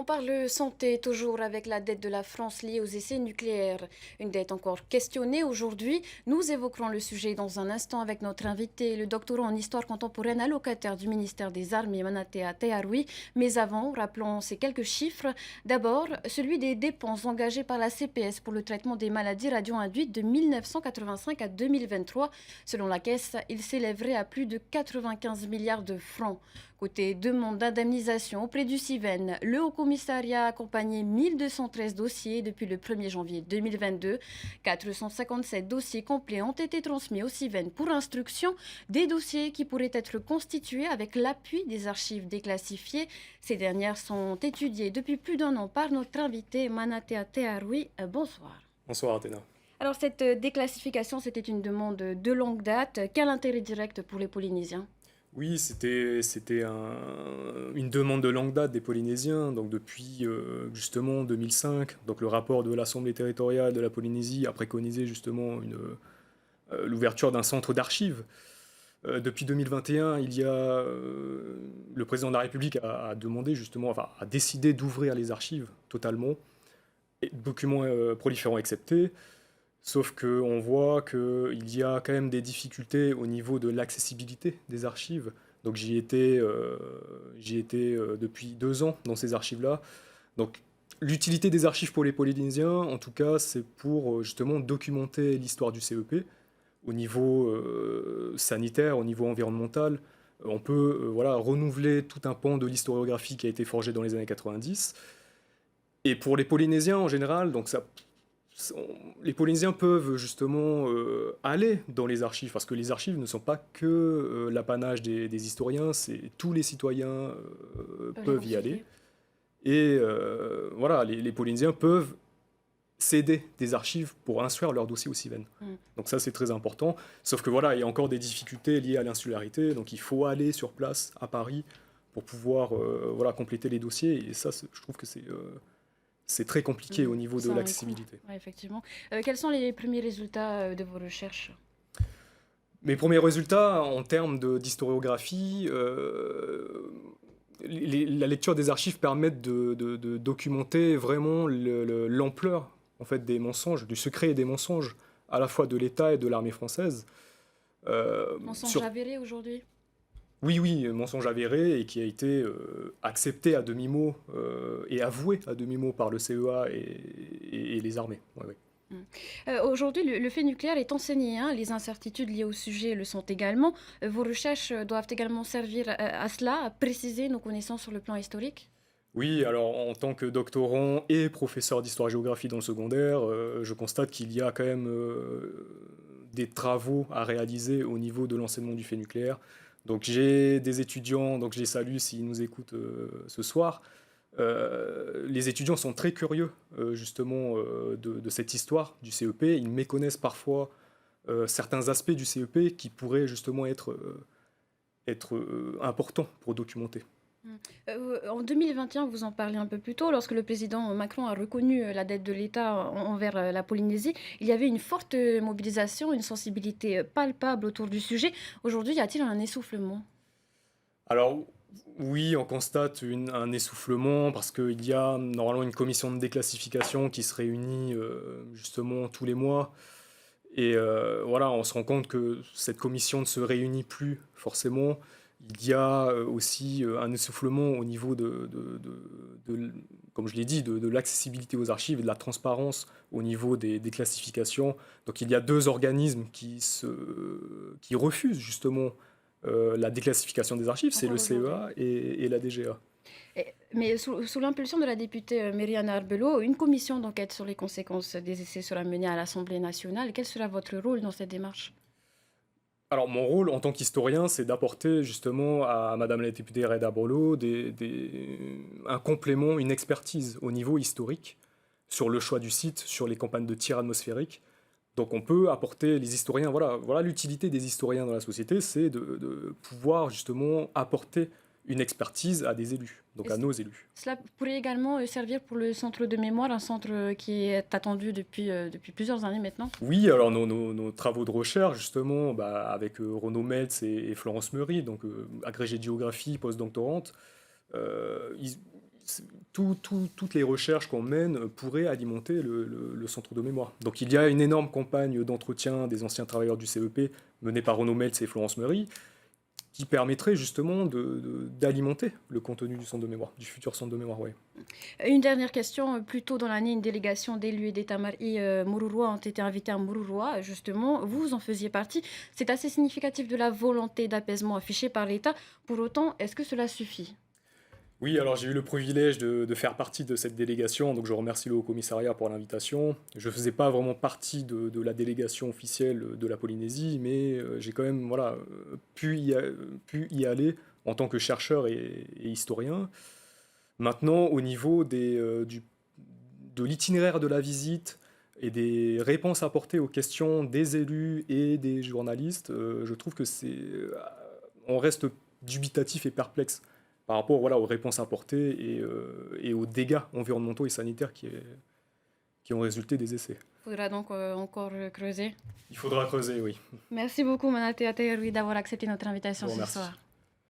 parle santé, toujours avec la dette de la France liée aux essais nucléaires. Une dette encore questionnée aujourd'hui. Nous évoquerons le sujet dans un instant avec notre invité, le doctorant en histoire contemporaine allocataire du ministère des Armées, Manatea Teharoui. Mais avant, rappelons ces quelques chiffres. D'abord, celui des dépenses engagées par la CPS pour le traitement des maladies radio-induites de 1985 à 2023. Selon la Caisse, il s'élèverait à plus de 95 milliards de francs. Côté demande d'indemnisation auprès du CIVEN, le Haut-Commissariat a accompagné 1213 dossiers depuis le 1er janvier 2022. 457 dossiers complets ont été transmis au CIVEN pour instruction, des dossiers qui pourraient être constitués avec l'appui des archives déclassifiées. Ces dernières sont étudiées depuis plus d'un an par notre invité Manatea Teharoui. Bonsoir. Bonsoir Athéna. Alors cette déclassification, c'était une demande de longue date. Quel intérêt direct pour les Polynésiens ? Oui, c'était une demande de longue date des Polynésiens, donc depuis justement 2005. Donc le rapport de l'Assemblée territoriale de la Polynésie a préconisé justement l'ouverture d'un centre d'archives. Depuis 2021, le président de la République a demandé justement, enfin a décidé d'ouvrir les archives totalement, et documents proliférants acceptés. Sauf qu'on voit qu'il y a quand même des difficultés au niveau de l'accessibilité des archives. Donc j'y étais depuis 2 ans dans ces archives-là. Donc l'utilité des archives pour les Polynésiens, en tout cas, c'est pour justement documenter l'histoire du CEP au niveau sanitaire, au niveau environnemental. On peut voilà, renouveler tout un pan de l'historiographie qui a été forgé dans les années 90. Et pour les Polynésiens en général, donc les Polynésiens peuvent justement aller dans les archives, parce que les archives ne sont pas que l'apanage des historiens, tous les citoyens peuvent y aller. Et voilà, les Polynésiens peuvent céder des archives pour instruire leur dossier au CIVEN. Donc ça, c'est très important. Sauf que voilà, il y a encore des difficultés liées à l'insularité, donc il faut aller sur place à Paris pour pouvoir voilà, compléter les dossiers. Et ça, je trouve que c'est très compliqué au niveau de l'accessibilité. Ouais, effectivement. Quels sont les premiers résultats de vos recherches ? Mes premiers résultats en termes d'historiographie, la lecture des archives permet de documenter vraiment l'ampleur en fait, des mensonges, du secret et des mensonges, à la fois de l'État et de l'armée française. Mensonges avérés aujourd'hui ? Oui, mensonge avéré et qui a été accepté à demi-mot et avoué à demi-mot par le CEA et les armées. Ouais. Aujourd'hui, le fait nucléaire est enseigné. Les incertitudes liées au sujet le sont également. Vos recherches doivent également servir à cela, à préciser nos connaissances sur le plan historique ? Oui, alors en tant que doctorant et professeur d'histoire-géographie dans le secondaire, je constate qu'il y a quand même des travaux à réaliser au niveau de l'enseignement du fait nucléaire. Donc j'ai des étudiants, donc je les salue s'ils nous écoutent ce soir. Les étudiants sont très curieux justement de cette histoire du CEP. Ils méconnaissent parfois certains aspects du CEP qui pourraient justement être importants pour documenter. En 2021, vous en parlez un peu plus tôt, lorsque le président Macron a reconnu la dette de l'État envers la Polynésie, il y avait une forte mobilisation, une sensibilité palpable autour du sujet. Aujourd'hui, y a-t-il un essoufflement ? Alors oui, on constate un essoufflement parce qu'il y a normalement une commission de déclassification qui se réunit justement tous les mois. Et voilà, on se rend compte que cette commission ne se réunit plus forcément. Il y a aussi un essoufflement au niveau comme je l'ai dit, de l'accessibilité aux archives et de la transparence au niveau des classifications. Donc il y a 2 organismes qui refusent justement la déclassification des archives, c'est le CEA et la DGA. Mais sous l'impulsion de la députée Myriam Arbelot, une commission d'enquête sur les conséquences des essais sera menée à l'Assemblée nationale. Quel sera votre rôle dans cette démarche ? Alors mon rôle en tant qu'historien, c'est d'apporter justement à Madame la députée Reda Bolo un complément, une expertise au niveau historique sur le choix du site, sur les campagnes de tir atmosphérique. Donc on peut apporter les historiens, voilà l'utilité des historiens dans la société, c'est de pouvoir justement apporter une expertise à des élus, donc à nos élus. Cela pourrait également servir pour le centre de mémoire, un centre qui est attendu depuis plusieurs années maintenant. Oui, alors nos travaux de recherche, justement, avec Renaud Meltz et Florence Meury, donc agrégée de géographie, post-doctorante, toutes les recherches qu'on mène pourraient alimenter le centre de mémoire. Donc il y a une énorme campagne d'entretien des anciens travailleurs du CEP menée par Renaud Meltz et Florence Meury, qui permettrait justement d'alimenter le contenu du centre de mémoire, du futur centre de mémoire. Ouais. Une dernière question. Plus tôt dans l'année, une délégation d'élus et d'État-Mari Mururoa ont été invités à Mururoa. Justement, vous en faisiez partie. C'est assez significatif de la volonté d'apaisement affichée par l'État. Pour autant, est-ce que cela suffit? Oui, alors j'ai eu le privilège de faire partie de cette délégation, donc je remercie le Haut-Commissariat pour l'invitation. Je ne faisais pas vraiment partie de la délégation officielle de la Polynésie, mais j'ai quand même voilà, pu y aller en tant que chercheur et historien. Maintenant, au niveau de l'itinéraire de la visite et des réponses apportées aux questions des élus et des journalistes, je trouve que on reste dubitatif et perplexe par rapport voilà, aux réponses apportées et aux dégâts environnementaux et sanitaires qui ont résulté des essais. Il faudra donc encore creuser. Il faudra creuser, oui. Merci beaucoup, Manatea Teherui, d'avoir accepté notre Je invitation vous ce remercie. soir.